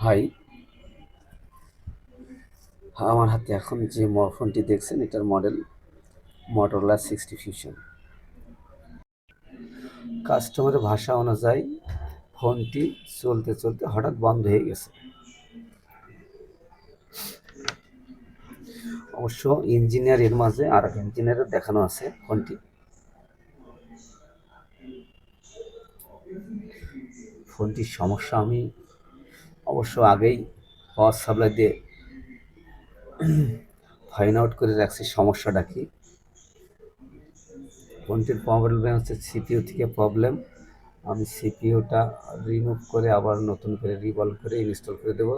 High, আমার হাতে এখন যে ফোনটি দেখছেন এটার মডেল মটোরোলা 60 ফিউশন। কাস্টমারের ভাষা অনুযায়ী ফোনটি চলতে চলতে হঠাৎ বন্ধ হয়ে গেছে। অবশ্য ইঞ্জিনিয়ার এর মাঝে আর এক ইঞ্জিনিয়ারের দেখানো আছে ফোনটির সমস্যা আমি অবশ্য আগেই পাওয়ার সাপ্লাই দিয়ে ফাইন্ড আউট করে রাখছি সমস্যাটা কি। ফোনটির প্রবলেম হচ্ছে সিপিইউ থেকে প্রবলেম। আমি সিপিইউটা রিমুভ করে আবার নতুন করে রিভলভ করে ইনস্টল করে দেবো।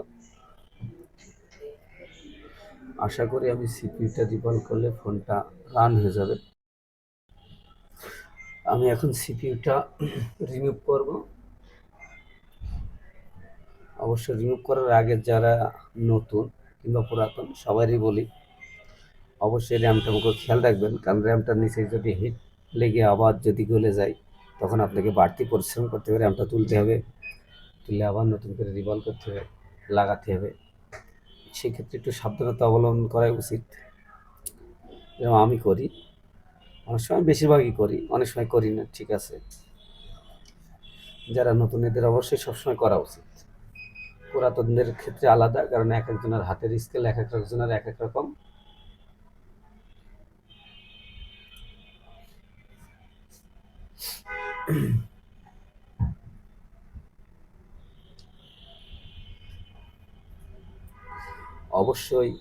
আশা করি আমি সিপিইউটা রিভলভ করলে ফোনটা রান হয়ে যাবে। আমি এখন সিপিইউটা রিমুভ করব। অবশ্য রিমুভ করার আগে যারা নতুন কিংবা পুরাতন সবারই বলি অবশ্যই র্যামটা মুখে খেয়াল রাখবেন, কারণ র্যামটার নিচে যদি হিট লেগে আবার যদি গলে যায় তখন আপনাকে বাড়তি পরিশ্রম করতে হবে। র্যামটা তুলতে হবে, তুলে আবার নতুন করে রিভলভ করতে হবে, লাগাতে হবে। সেক্ষেত্রে একটু সাবধানতা অবলম্বন করাই উচিত, যেমন আমি করি। অনেক সময় বেশিরভাগই করি, অনেক সময় করি না, ঠিক আছে। যারা নতুন এদের অবশ্যই সবসময় করা উচিত। পুরাতনদের ক্ষেত্রে আলাদা, কারণ এক একজনের হাতের স্কেল এক একজনের এক এক রকম। অবশ্যই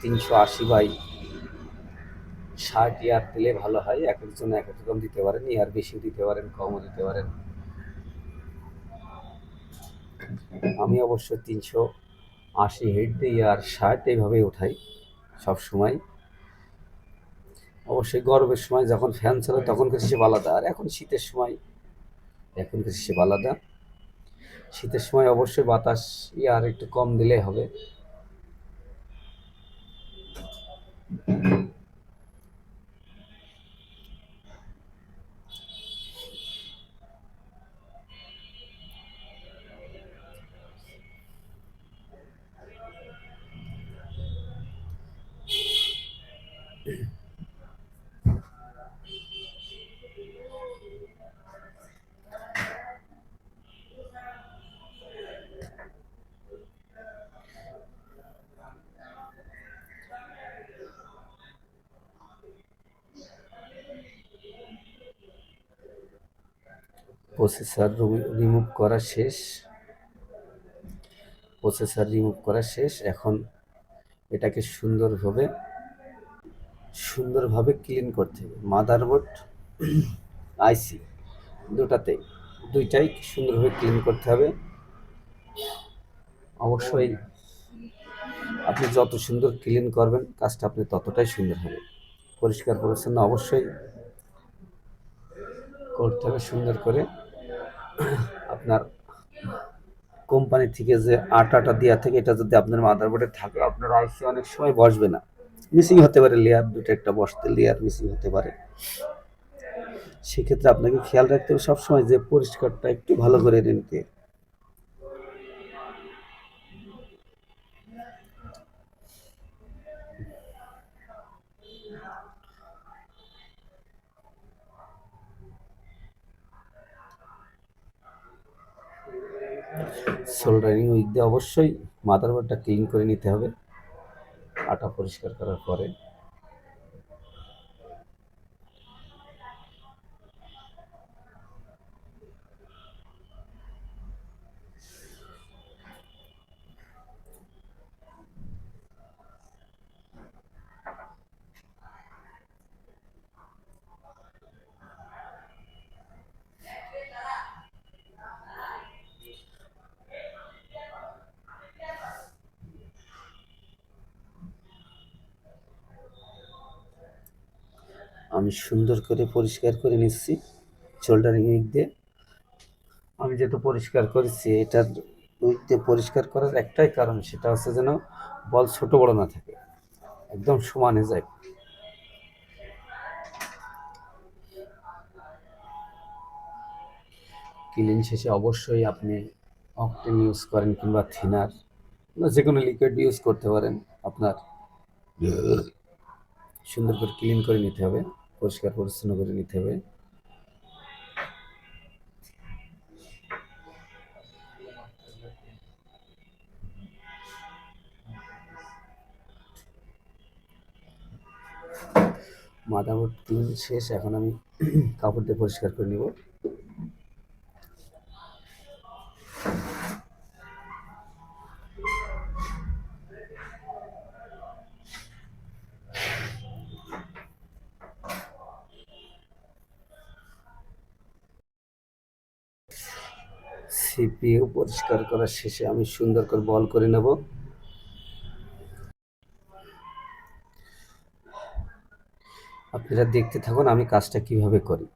380/60 ইয়ার দিলে ভালো হয়। এক একজন এক এক রকম দিতে পারেন, ইয়ার বেশিও দিতে পারেন, কমও দিতে পারেন। আমি অবশ্য 380 হিট দিই আর 60 এইভাবেই উঠাই সব সময়। অবশ্যই গরমের সময় যখন ফ্যান চলে তখনকার হিসেব আলাদা, আর এখন শীতের সময় এখনকার হিসেব আলাদা। শীতের সময় অবশ্যই বাতাস আর একটু কম দিলেই হবে। প্রসেসর রিমুভ করা শেষ। এখন এটাকে সুন্দরভাবে ক্লিন করতে হবে। মাদারবোর্ড, আইসি দুইটাই সুন্দরভাবে ক্লিন করতে হবে। অবশ্যই আপনি যত সুন্দর ক্লিন করবেন কাজটা আপনি ততটাই সুন্দর হবে। পরিষ্কার পরিচ্ছন্ন অবশ্যই করতে হবে সুন্দর করে। আপনার কোম্পানি থেকে যে আটাটা দেওয়া থাকে এটা যদি আপনার মাদারবোর্ডে থাকে, আপনার আইসি অনেক সময় বসবে না, মিসিং হতে পারে, লেয়ার দুটো একটা বসতে লেয়ার মিসিং হতে পারে। সেক্ষেত্রে আপনাকে খেয়াল রাখতে হবে সবসময় যে পরিষ্কারটা একটু ভালো করে নিতে। সোল্ডারিং উইক দিয়ে অবশ্যই মাদারবোর্ডটা ক্লিন করে নিতে হবে আটা পরিষ্কার করার পরে। আমি সুন্দর করে পরিষ্কার করে নিচ্ছি সোল্ডারিং উইক দিয়ে। আমি যেহেতু পরিষ্কার করেছি, এটার উইক দিয়ে পরিষ্কার করার একটাই কারণ, সেটা হচ্ছে যেন বল ছোট বড় না থাকে, একদম সমানে যায়। ক্লিন শেষে অবশ্যই আপনি অকটেন ইউজ করেন কিংবা থিনার বা যে কোনো লিকুইড ইউজ করতে পারেন, আপনার সুন্দর করে ক্লিন করে নিতে হবে, পরিষ্কার পরিচ্ছন্ন করে নিতে হবে। মাদারবোর্ড ক্লিন শেষ, এখন আমি কাপড় দিয়ে পরিষ্কার করে নিব। সিপিইউ পরিষ্কার করার শেষে আমি সুন্দর করে বল করে নেব। আপনারা দেখতে থাকুন আমি কাজটা কিভাবে করি।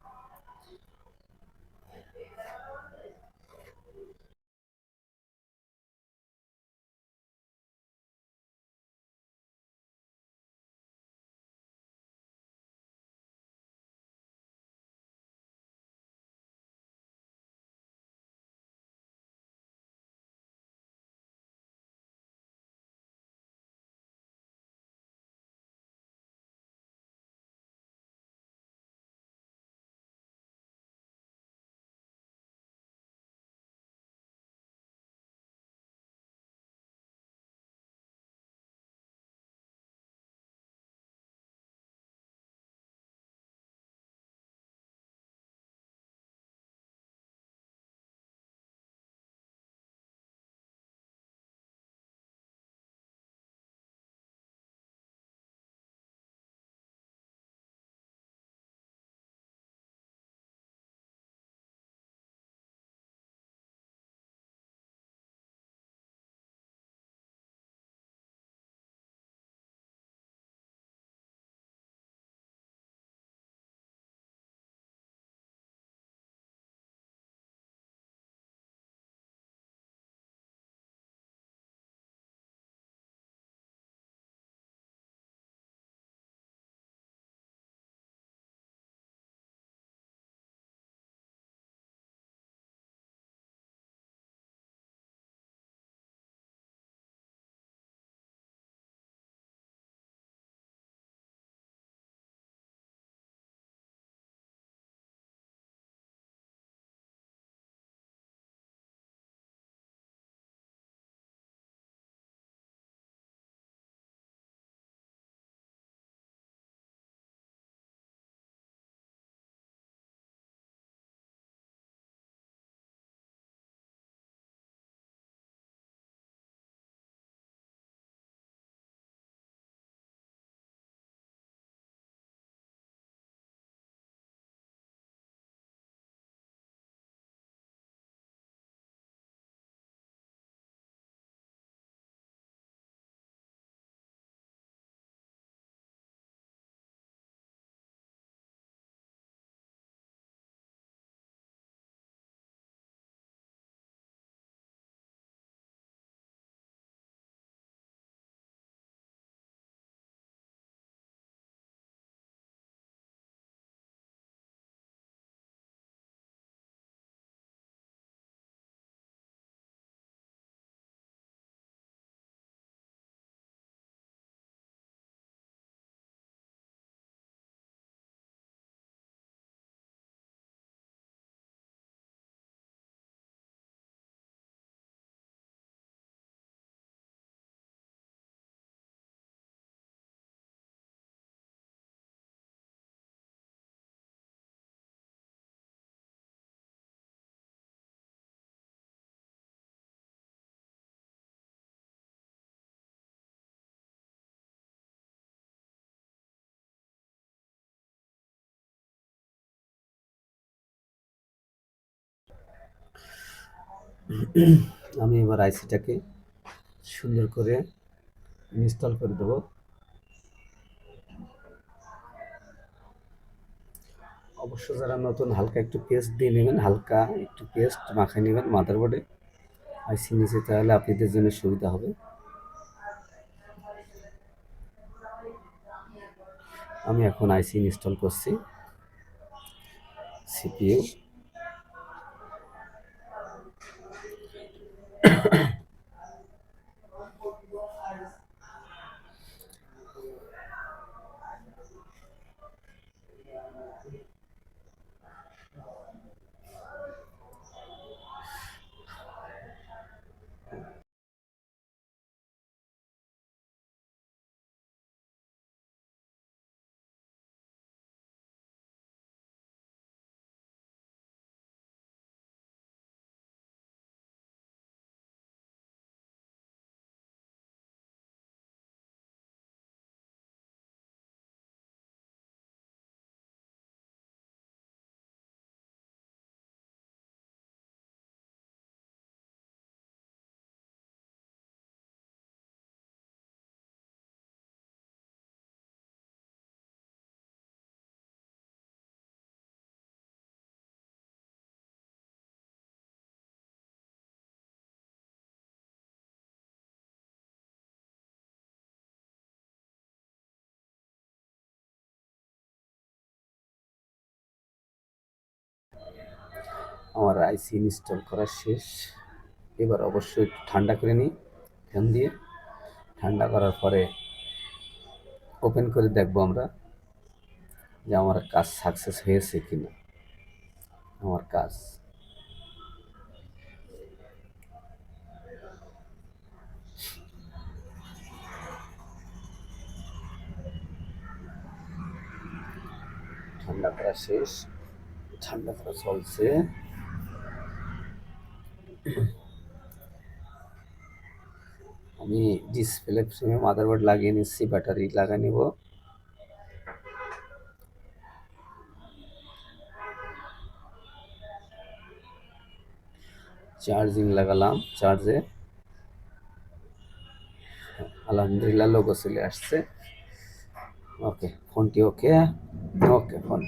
আমি এবার আইসিটাকে সুন্দর করে ইনস্টল করে দেবো। অবশ্য যারা নতুন হালকা একটু পেস্ট দিয়ে নেবেন, হালকা একটু পেস্ট মাখিয়ে নেবেন মাদারবোর্ডে আইসি নিচে, তাহলে আপনাদের জন্য সুবিধা হবে। আমি এখন আইসি ইনস্টল করছি। সিপিইউ আমার আইসি ইনস্টল করা শেষ। এবার অবশ্যই একটু ঠান্ডা করে নিই ফ্যান দিয়ে। ঠান্ডা করার পরে ওপেন করে দেখবো আমরা যে আমার কাজ সাকসেস হয়েছে কিনা। আমার কাজ ঠান্ডা করা শেষ, ঠান্ডা করা চলছে। আমি ডিসপ্লে ফ্রেমে মাদারবোর্ড লাগিয়ে নিচ্ছি, ব্যাটারি লাগিয়ে নেব। চার্জিং লাগালাম, চার্জে আলহামদুলিল্লাহ লোগো চলে আসছে। ওকে, ফোনটি ওকে, ওকে ফোন।